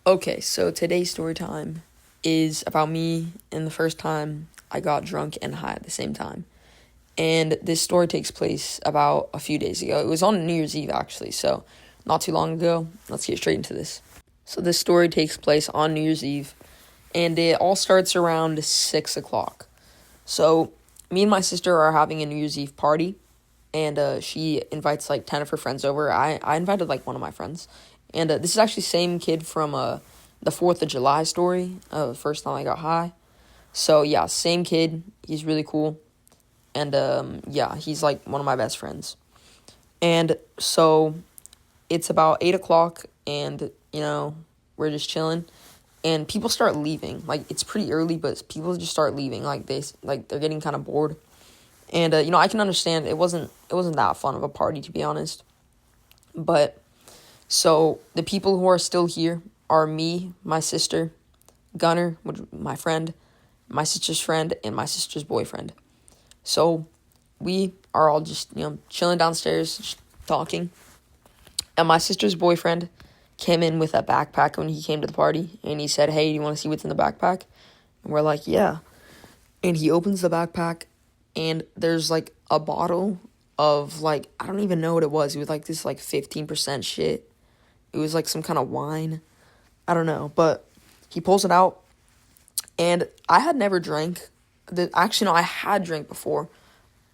Okay, so today's story time is about me and the first time I got drunk and high at the same time. And this story takes place about a few days ago. It was on New Year's Eve, actually, so not too long ago. Let's get straight into this. So, this story takes place on New Year's Eve, and it all starts around 6 o'clock. So, me and my sister are having a New Year's Eve party, and she invites like 10 of her friends over. I invited like one of my friends. And this is actually the same kid from the 4th of July story, the first time I got high. So, yeah, same kid. He's really cool. And yeah, he's like one of my best friends. And so it's about 8 o'clock, and we're just chilling. And people start leaving. Like, it's pretty early, but people just start leaving. They're getting kind of bored. And I can understand it wasn't that fun of a party, to be honest. But so the people who are still here are me, my sister, Gunner, my friend, my sister's friend, and my sister's boyfriend. So we are all just chilling downstairs, just talking. And my sister's boyfriend came in with a backpack when he came to the party, and he said, "Hey, do you want to see what's in the backpack?" And we're like, "Yeah." And he opens the backpack, and there's like a bottle of like, I don't even know what it was. It was like this like 15% shit. It was like some kind of wine. I don't know, but he pulls it out, and I had never drank. Actually, no, I had drank before,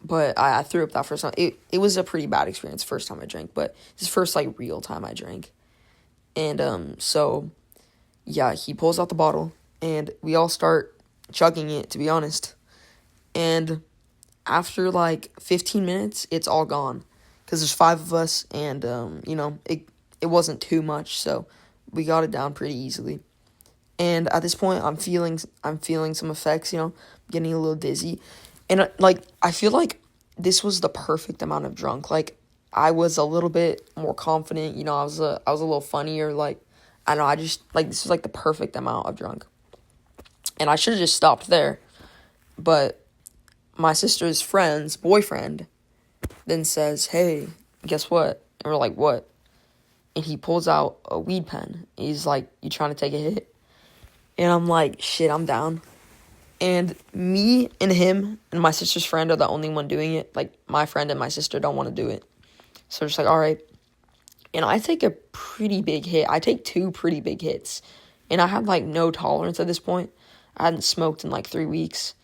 but I threw up that first time. It was a pretty bad experience first time I drank, but this first like real time I drank. And so yeah, he pulls out the bottle, and we all start chugging it, to be honest. And after like 15 minutes, it's all gone, because there's five of us, and it wasn't too much, so we got it down pretty easily. And at this point, I'm feeling some effects, getting a little dizzy, and like I feel like this was the perfect amount of drunk. Like, I was a little bit more confident, I was a little funnier. Like, I don't know, I just like this was like the perfect amount of drunk, and I should have just stopped there, but my sister's friend's boyfriend then says, "Hey, guess what?" And we're like, "What?" And he pulls out a weed pen. He's like, "You trying to take a hit?" And I'm like, "Shit, I'm down." And me and him and my sister's friend are the only one doing it. Like, my friend and my sister don't want to do it. So we're just like, all right. And I take a pretty big hit. I take two pretty big hits. And I had like no tolerance at this point. I hadn't smoked in like 3 weeks.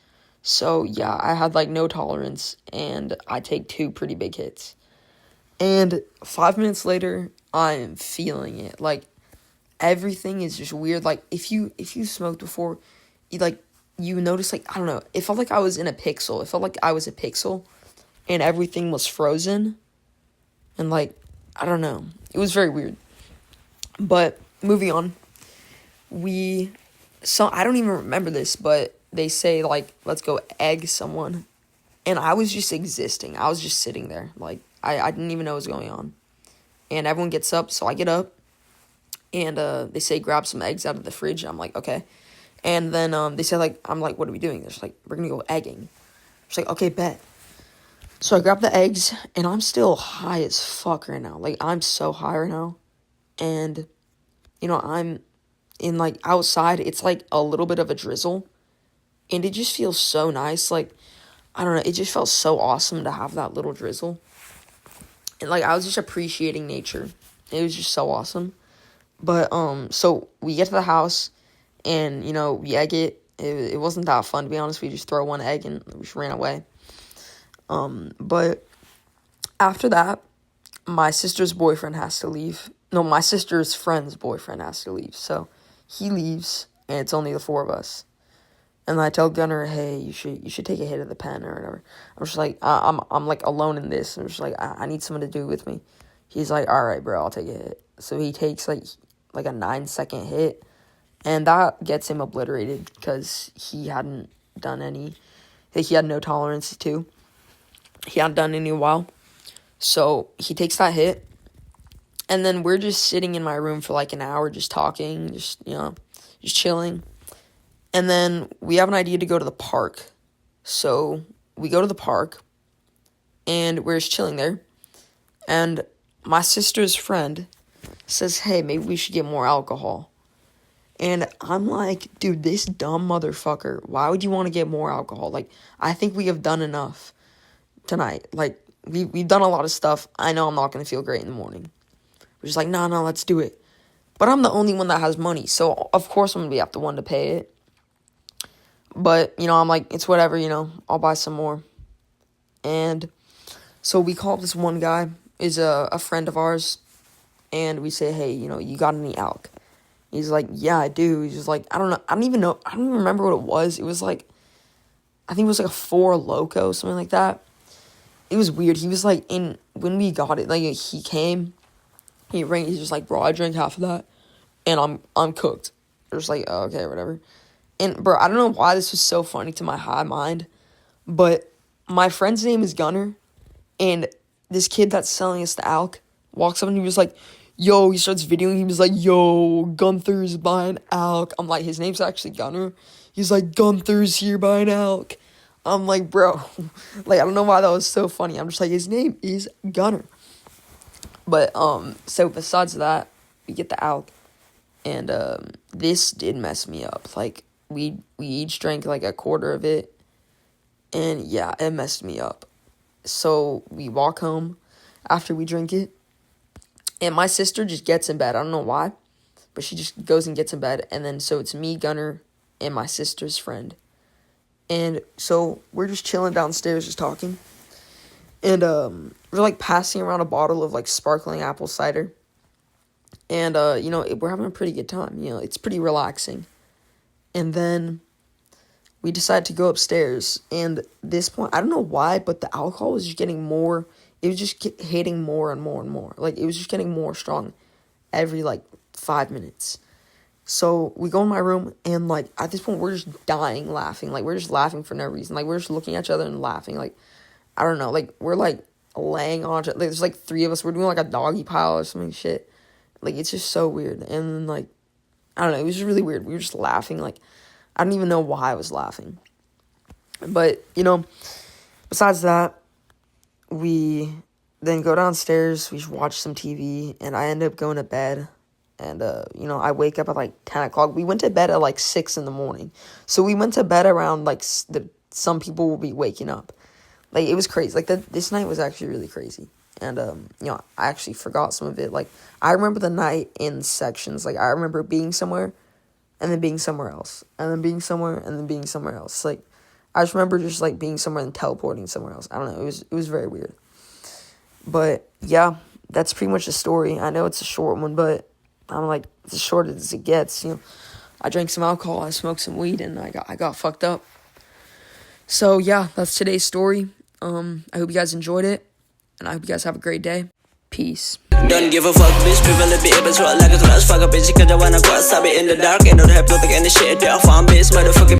So yeah, I had like no tolerance, and I take two pretty big hits. And 5 minutes later, I'm feeling it. Like, everything is just weird. Like, if you smoked before, you notice, like, I don't know, it felt like I was in a pixel. It felt like I was a pixel, and everything was frozen. And like, I don't know. It was very weird. But moving on, I don't even remember this, but they say like, let's go egg someone. And I was just existing. I was just sitting there. Like, I didn't even know what was going on. And everyone gets up, so I get up, and they say grab some eggs out of the fridge. I'm like, okay. And then they say, like, I'm like, what are we doing? They're just like, we're gonna go egging. It's like, okay, bet. So I grab the eggs, and I'm still high as fuck right now. Like, I'm so high right now. And, I'm in, like, outside. It's, like, a little bit of a drizzle. And it just feels so nice. Like, I don't know. It just felt so awesome to have that little drizzle. And, like, I was just appreciating nature. It was just so awesome. But, so we get to the house, and, we egg it. It wasn't that fun, to be honest. We just throw one egg, and we just ran away. But after that, my sister's boyfriend has to leave. No, my sister's friend's boyfriend has to leave. So he leaves, and it's only the four of us. And I tell Gunner, "Hey, you should take a hit of the pen or whatever." I'm just like, I'm like alone in this. I'm just like, I need someone to do it with me. He's like, "All right, bro, I'll take a hit." So he takes like a 9-second hit, and that gets him obliterated because he hadn't done any. He had no tolerance too. He hadn't done any in a while. So he takes that hit, and then we're just sitting in my room for like an hour, just talking, just chilling. And then we have an idea to go to the park. So we go to the park, and we're just chilling there. And my sister's friend says, "Hey, maybe we should get more alcohol." And I'm like, dude, this dumb motherfucker, why would you want to get more alcohol? Like, I think we have done enough tonight. Like, we've done a lot of stuff. I know I'm not going to feel great in the morning. We're just like, no, let's do it. But I'm the only one that has money, so of course I'm going to be the one to pay it. But, I'm like, it's whatever, I'll buy some more. And so we call up this one guy, is a friend of ours, and we say, hey, you got any alk? He's like, yeah, I do. He's just like, I don't know. I don't even remember what it was. It was like, I think it was like a 4 Loco, something like that. It was weird. He was like, when we got it, like, he came, he's just like, bro, I drank half of that, and I'm cooked. They're just like, oh, okay, whatever. And, bro, I don't know why this was so funny to my high mind, but my friend's name is Gunner, and this kid that's selling us the alk walks up and he was like, yo, he starts videoing, he was like, yo, Gunther's buying alk. I'm like, his name's actually Gunner. He's like, Gunther's here buying alk. I'm like, bro, like, I don't know why that was so funny. I'm just like, his name is Gunner. But, so besides that, we get the alk, and, this did mess me up. Like, we each drank, like, a quarter of it, and, yeah, it messed me up. So, we walk home after we drink it, and my sister just gets in bed. I don't know why, but she just goes and gets in bed, and then, so it's me, Gunner, and my sister's friend. And so, we're just chilling downstairs, just talking, and, we're, like, passing around a bottle of, like, sparkling apple cider, and, we're having a pretty good time, it's pretty relaxing. And then we decided to go upstairs, and this point, I don't know why, but the alcohol was just getting more, it was just hitting more and more and more. Like, it was just getting more strong every, 5 minutes. So, we go in my room, and, at this point, we're just dying laughing. Like, we're just laughing for no reason. Like, we're just looking at each other and laughing. Like, I don't know. Like, we're, laying on each other. There's, 3 of us. We're doing, a doggy pile or something shit. Like, it's just so weird. And, I don't know. It was just really weird. We were just laughing. I don't even know why I was laughing. But, besides that, we then go downstairs, we watch some TV, and I end up going to bed. And, I wake up at, 10 o'clock. We went to bed at, 6 in the morning. So we went to bed around, some people will be waking up. It was crazy. This night was actually really crazy. And, I actually forgot some of it. I remember the night in sections. I remember being somewhere, and then being somewhere else, and then being somewhere, and then being somewhere else. I just remember just, being somewhere and teleporting somewhere else. I don't know, it was very weird. But, yeah, that's pretty much the story. I know it's a short one, but I'm, it's as short as it gets, I drank some alcohol, I smoked some weed, and I got fucked up. So, yeah, that's today's story. I hope you guys enjoyed it, and I hope you guys have a great day. Peace. Don't give a fuck, bitch. People be able to like it, so let's fuck a bitch. Cause I wanna go outside in the dark. And don't have nothing in the shit. They're fun, bitch. Motherfucking